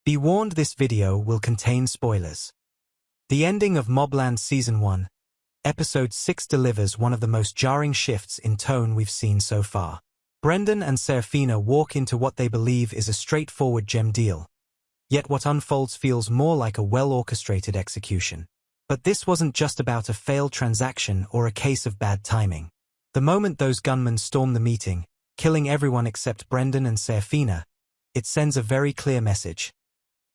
Be warned, this video will contain spoilers. The ending of MobLand Season 1, Episode 6 delivers one of the most jarring shifts in tone we've seen so far. Brendan and Seraphina walk into what they believe is a straightforward gem deal. Yet what unfolds feels more like a well-orchestrated execution. But this wasn't just about a failed transaction or a case of bad timing. The moment those gunmen storm the meeting, killing everyone except Brendan and Seraphina, it sends a very clear message.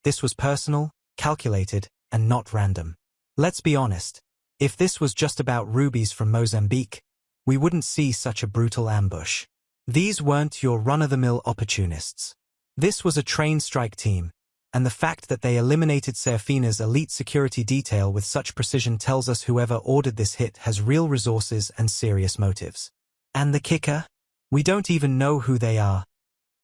This was personal, calculated, and not random. Let's be honest, if this was just about rubies from Mozambique, we wouldn't see such a brutal ambush. These weren't your run-of-the-mill opportunists. This was a trained strike team, and the fact that they eliminated Seraphina's elite security detail with such precision tells us whoever ordered this hit has real resources and serious motives. And the kicker? We don't even know who they are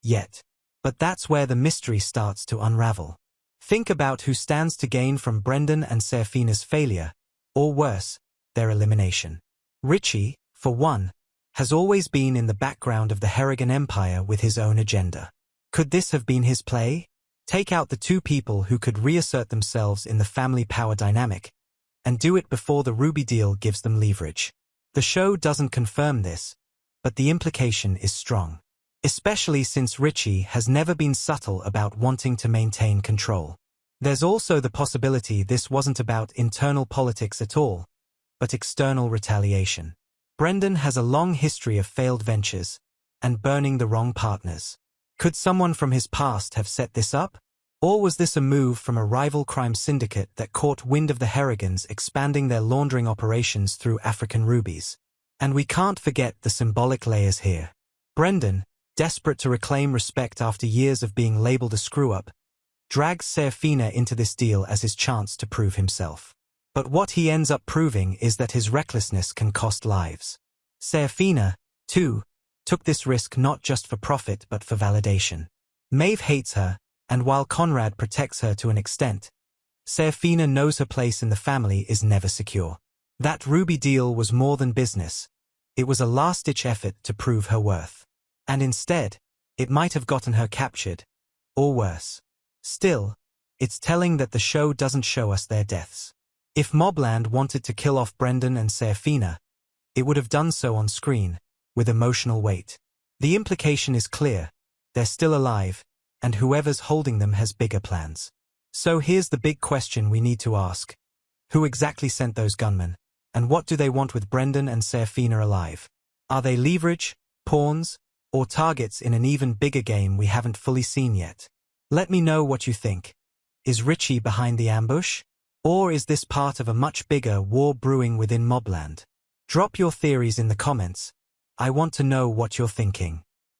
yet. But that's where the mystery starts to unravel. Think about who stands to gain from Brendan and Seraphina's failure, or worse, their elimination. Richie, for one, has always been in the background of the Harrigan Empire with his own agenda. Could this have been his play? Take out the two people who could reassert themselves in the family power dynamic, and do it before the Ruby deal gives them leverage. The show doesn't confirm this, but the implication is strong. Especially since Richie has never been subtle about wanting to maintain control. There's also the possibility this wasn't about internal politics at all, but external retaliation. Brendan has a long history of failed ventures and burning the wrong partners. Could someone from his past have set this up? Or was this a move from a rival crime syndicate that caught wind of the Harrigans expanding their laundering operations through African rubies? And we can't forget the symbolic layers here. Brendan, desperate to reclaim respect after years of being labeled a screw-up, drags Seraphina into this deal as his chance to prove himself. But what he ends up proving is that his recklessness can cost lives. Seraphina, too, took this risk not just for profit but for validation. Maeve hates her, and while Conrad protects her to an extent, Seraphina knows her place in the family is never secure. That Ruby deal was more than business. It was a last-ditch effort to prove her worth. And instead, it might have gotten her captured, or worse. Still, it's telling that the show doesn't show us their deaths. If MobLand wanted to kill off Brendan and Seraphina, it would have done so on screen, with emotional weight. The implication is clear: they're still alive, and whoever's holding them has bigger plans. So here's the big question we need to ask. Who exactly sent those gunmen, and what do they want with Brendan and Seraphina alive? Are they leverage, pawns, or targets in an even bigger game we haven't fully seen yet? Let me know what you think. Is Richie behind the ambush? Or is this part of a much bigger war brewing within MobLand? Drop your theories in the comments. I want to know what you're thinking.